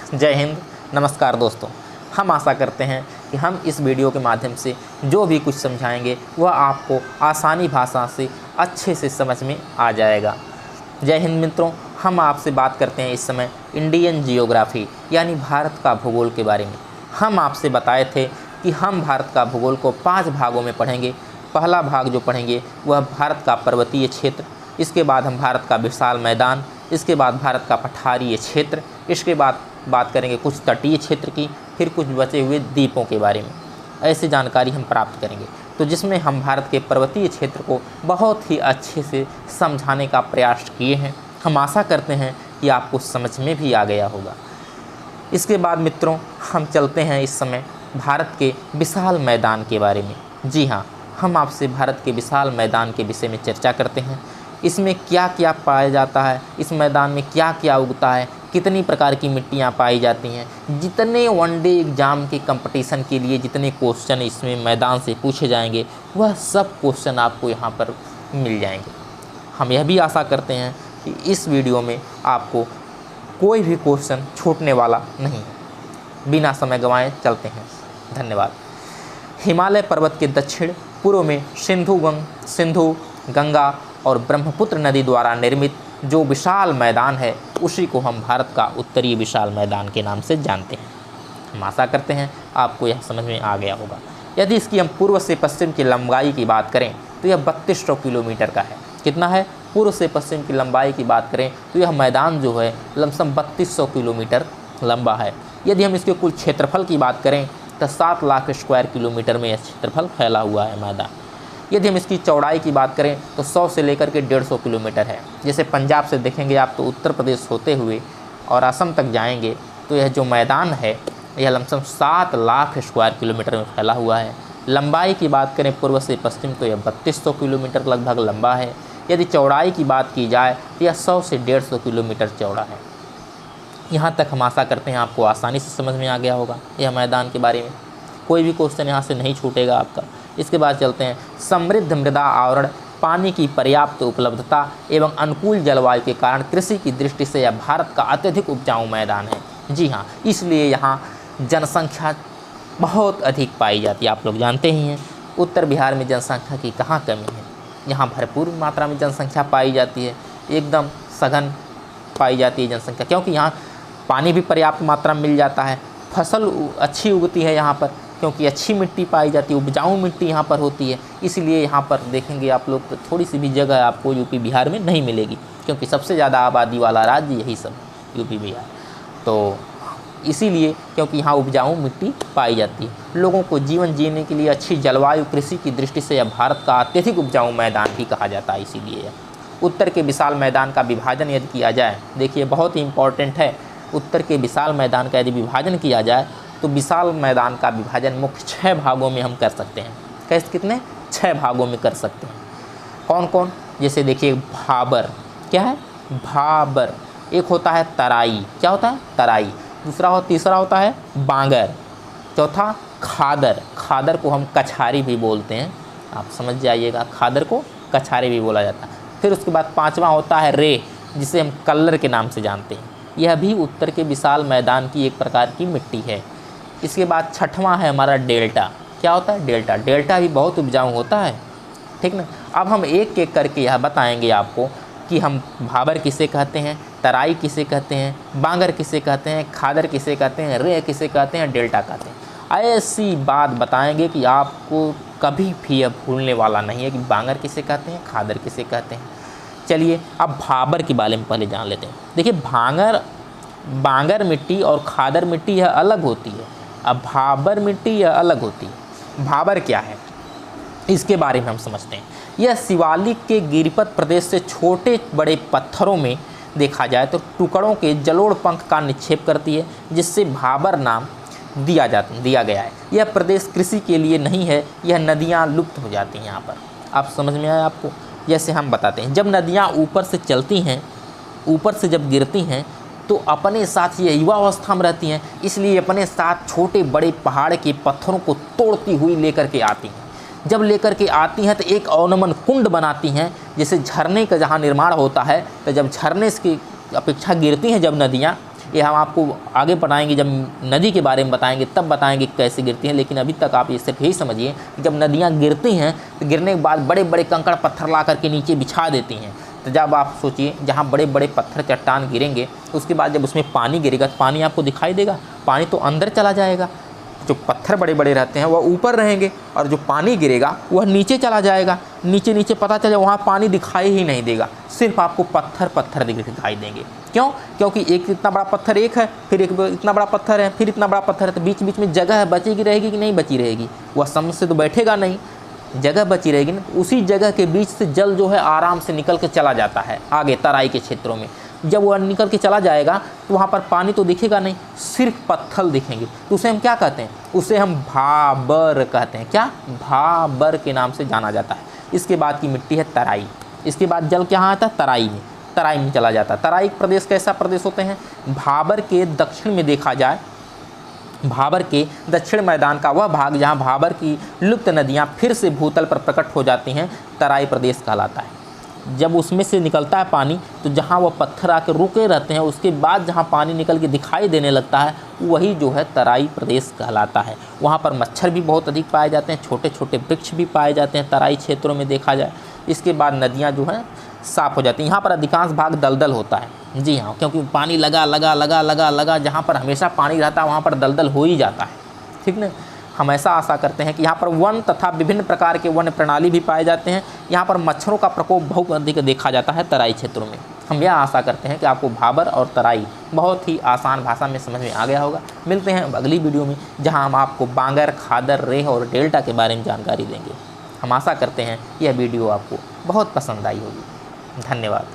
जय हिंद, नमस्कार दोस्तों। हम आशा करते हैं कि हम इस वीडियो के माध्यम से जो भी कुछ समझाएंगे वह आपको आसानी भाषा से अच्छे से समझ में आ जाएगा। जय हिंद मित्रों, हम आपसे बात करते हैं इस समय इंडियन जियोग्राफी यानी भारत का भूगोल के बारे में। हम आपसे बताए थे कि हम भारत का भूगोल को 5 भागों में पढ़ेंगे। पहला भाग जो पढ़ेंगे वह भारत का पर्वतीय क्षेत्र, इसके बाद हम भारत का विशाल मैदान, इसके बाद भारत का पठारीय क्षेत्र, इसके बाद बात करेंगे कुछ तटीय क्षेत्र की, फिर कुछ बचे हुए द्वीपों के बारे में। ऐसी जानकारी हम प्राप्त करेंगे तो जिसमें हम भारत के पर्वतीय क्षेत्र को बहुत ही अच्छे से समझाने का प्रयास किए हैं। हम आशा करते हैं कि आपको समझ में भी आ गया होगा। इसके बाद मित्रों हम चलते हैं इस समय भारत के विशाल मैदान के बारे में। जी हाँ, हम आपसे भारत के विशाल मैदान के विषय में चर्चा करते हैं। इसमें क्या क्या पाया जाता है, इस मैदान में क्या क्या उगता है, कितनी प्रकार की मिट्टियाँ पाई जाती हैं, जितने वनडे एग्ज़ाम के कंपटीशन के लिए जितने क्वेश्चन इसमें मैदान से पूछे जाएंगे वह सब क्वेश्चन आपको यहाँ पर मिल जाएंगे। हम यह भी आशा करते हैं कि इस वीडियो में आपको कोई भी क्वेश्चन छूटने वाला नहीं है। बिना समय गंवाए चलते हैं। धन्यवाद। हिमालय पर्वत के दक्षिण पूर्व में सिंधु, गंगा और ब्रह्मपुत्र नदी द्वारा निर्मित जो विशाल मैदान है उसी को हम भारत का उत्तरी विशाल मैदान के नाम से जानते हैं। हम आशा करते हैं आपको यह समझ में आ गया होगा। यदि इसकी हम पूर्व से पश्चिम की लंबाई की बात करें तो यह 3200 किलोमीटर का है। कितना है? पूर्व से पश्चिम की लंबाई की बात करें तो यह मैदान जो है लमसम 3200 किलोमीटर लंबा है। यदि हम इसके कुल क्षेत्रफल की बात करें तो 7 लाख स्क्वायर किलोमीटर में यह क्षेत्रफल फैला हुआ है मैदान। यदि हम इसकी चौड़ाई की बात करें तो 100 से लेकर के 150 किलोमीटर है। जैसे पंजाब से देखेंगे आप तो उत्तर प्रदेश होते हुए और असम तक जाएंगे तो यह जो मैदान है यह लमसम 7 लाख स्क्वायर किलोमीटर में फैला हुआ है। लंबाई की बात करें पूर्व से पश्चिम तो यह 3200 किलोमीटर लगभग लंबा है। यदि चौड़ाई की बात की जाए तो यह 100 से 150 किलोमीटर चौड़ा है। यहाँ तक हम आशा करते हैं आपको आसानी से समझ में आ गया होगा यह मैदान के बारे में। कोई भी क्वेश्चन यहाँ से नहीं छूटेगा आपका। इसके बाद चलते हैं समृद्ध मृदा आवरण, पानी की पर्याप्त उपलब्धता एवं अनुकूल जलवायु के कारण कृषि की दृष्टि से यह भारत का अत्यधिक उपजाऊ मैदान है। जी हाँ, इसलिए यहाँ जनसंख्या बहुत अधिक पाई जाती है। आप लोग जानते ही हैं उत्तर बिहार में जनसंख्या की कहाँ कमी है। यहाँ भरपूर मात्रा में जनसंख्या पाई जाती है, एकदम सघन पाई जाती है जनसंख्या, क्योंकि यहाँ पानी भी पर्याप्त मात्रा में मिल जाता है। फसल अच्छी उगती है यहाँ पर क्योंकि अच्छी मिट्टी पाई जाती है, उपजाऊ मिट्टी यहाँ पर होती है। इसलिए यहाँ पर देखेंगे आप लोग तो थोड़ी सी भी जगह आपको यूपी बिहार में नहीं मिलेगी, क्योंकि सबसे ज़्यादा आबादी वाला राज्य यही सब यूपी बिहार। तो इसीलिए क्योंकि यहाँ उपजाऊ मिट्टी पाई जाती है। लोगों को जीवन जीने के लिए अच्छी जलवायु, कृषि की दृष्टि से यह भारत का अत्यधिक उपजाऊ मैदान भी कहा जाता है। इसीलिए उत्तर के विशाल मैदान का विभाजन यदि किया जाए, देखिए बहुत ही इम्पॉर्टेंट है, उत्तर के विशाल मैदान का यदि विभाजन किया जाए तो विशाल मैदान का विभाजन मुख्य 6 भागों में हम कर सकते हैं। कैसे? कितने? 6 भागों में कर सकते हैं। कौन कौन? जैसे देखिए भाबर, क्या है? भाबर। एक होता है तराई, क्या होता है? तराई। तीसरा होता है बांगर। चौथा खादर, खादर को हम कछारी भी बोलते हैं, आप समझ जाइएगा, खादर को कछारी भी बोला जाता है। फिर उसके बाद 5वां होता है रे, जिसे हम कल्लर के नाम से जानते हैं। यह भी उत्तर के विशाल मैदान की एक प्रकार की मिट्टी है। इसके बाद 6वां है हमारा डेल्टा। क्या होता है? डेल्टा। डेल्टा भी बहुत उपजाऊ होता है, ठीक ना। अब हम एक एक करके यह बताएंगे आपको कि हम भाबर किसे कहते हैं, तराई किसे कहते हैं, बांगर किसे कहते हैं, खादर किसे कहते हैं, रे किसे कहते हैं, डेल्टा कहते हैं। ऐसी बात बताएंगे कि आपको कभी भी यह भूलने वाला नहीं है कि बांगर किसे कहते हैं, खादर किसे कहते हैं। चलिए अब भाबर के बारे में पहले जान लेते हैं। देखिए बांगर मिट्टी और खादर मिट्टी यह अलग होती है, अब भाबर मिट्टी यह अलग होती है। भाबर क्या है इसके बारे में हम समझते हैं। यह शिवालिक के गिरिपथ प्रदेश से छोटे बड़े पत्थरों में देखा जाए तो टुकड़ों के जलोढ़ पंख का निक्षेप करती है, जिससे भाबर नाम दिया गया है। यह प्रदेश कृषि के लिए नहीं है, यह नदियाँ लुप्त हो जाती हैं यहाँ पर। आप समझ में आया आपको? जैसे हम बताते हैं, जब नदियाँ ऊपर से चलती हैं, ऊपर से जब गिरती हैं तो अपने साथ ये युवावस्था में रहती हैं, इसलिए अपने साथ छोटे बड़े पहाड़ के पत्थरों को तोड़ती हुई लेकर के आती हैं। जब लेकर के आती हैं तो एक अवनमन कुंड बनाती हैं, जैसे झरने का जहाँ निर्माण होता है, तो जब झरने की अपेक्षा गिरती हैं जब नदियाँ, ये हम आपको आगे पढ़ाएंगे, जब नदी के बारे में बताएंगे तब बताएंगे कैसे गिरती हैं। लेकिन अभी तक आप ये सिर्फ यही समझिए कि जब नदियाँ गिरती हैं तो गिरने के बाद बड़े बड़े कंकड़ पत्थर ला करके नीचे बिछा देती हैं। तो जब आप सोचिए जहाँ बड़े बड़े पत्थर चट्टान गिरेंगे उसके बाद जब उसमें पानी गिरेगा तो पानी आपको दिखाई देगा, पानी तो अंदर चला जाएगा। जो पत्थर बड़े बड़े रहते हैं वह ऊपर रहेंगे और जो पानी गिरेगा वह नीचे चला जाएगा। नीचे नीचे पता चले वहाँ पानी दिखाई ही नहीं देगा, सिर्फ आपको पत्थर पत्थर दिखाई देंगे। क्यों? क्योंकि एक इतना बड़ा पत्थर एक है, फिर एक इतना बड़ा पत्थर है, फिर इतना बड़ा पत्थर है, तो बीच बीच में जगह बचेगी रहेगी कि नहीं बची रहेगी? वह समुद्र से तो बैठेगा नहीं, जगह बची रहेगी ना। उसी जगह के बीच से जल जो है आराम से निकल के चला जाता है आगे तराई के क्षेत्रों में। जब वह निकल के चला जाएगा तो वहाँ पर पानी तो दिखेगा नहीं, सिर्फ पत्थर दिखेंगे। तो उसे हम क्या कहते हैं? उसे हम भाबर कहते हैं। क्या? भाबर के नाम से जाना जाता है। इसके बाद की मिट्टी है तराई। इसके बाद जल कहाँ आता है? तराई में। तराई में चला जाता है। तराई प्रदेश कैसा प्रदेश होते हैं? भाबर के दक्षिण में देखा जाए, भाबर के दक्षिण मैदान का वह भाग जहाँ भाबर की लुप्त नदियाँ फिर से भूतल पर प्रकट हो जाती हैं, तराई प्रदेश कहलाता है। जब उसमें से निकलता है पानी तो जहाँ वह पत्थर आके रुके रहते हैं उसके बाद जहाँ पानी निकल के दिखाई देने लगता है वही जो है तराई प्रदेश कहलाता है। वहाँ पर मच्छर भी बहुत अधिक पाए जाते हैं, छोटे छोटे वृक्ष भी पाए जाते हैं तराई क्षेत्रों में देखा जाए। इसके बाद नदियाँ जो हैं साफ़ हो जाती हैं। यहाँ पर अधिकांश भाग दलदल होता है। जी हाँ, क्योंकि पानी लगा लगा लगा लगा लगा जहाँ पर हमेशा पानी रहता है वहाँ पर दलदल हो ही जाता है। ठीक ना? हम ऐसा आशा करते हैं कि यहाँ पर वन तथा विभिन्न प्रकार के वन प्रणाली भी पाए जाते हैं। यहाँ पर मच्छरों का प्रकोप बहुत अधिक देखा जाता है तराई क्षेत्रों में। हम यह आशा करते हैं कि आपको भाबर और तराई बहुत ही आसान भाषा में समझ में आ गया होगा। मिलते हैं अगली वीडियो में जहाँ हम आपको बांगर, खादर, रेह और डेल्टा के बारे में जानकारी देंगे। हम आशा करते हैं यह वीडियो आपको बहुत पसंद आई होगी। धन्यवाद।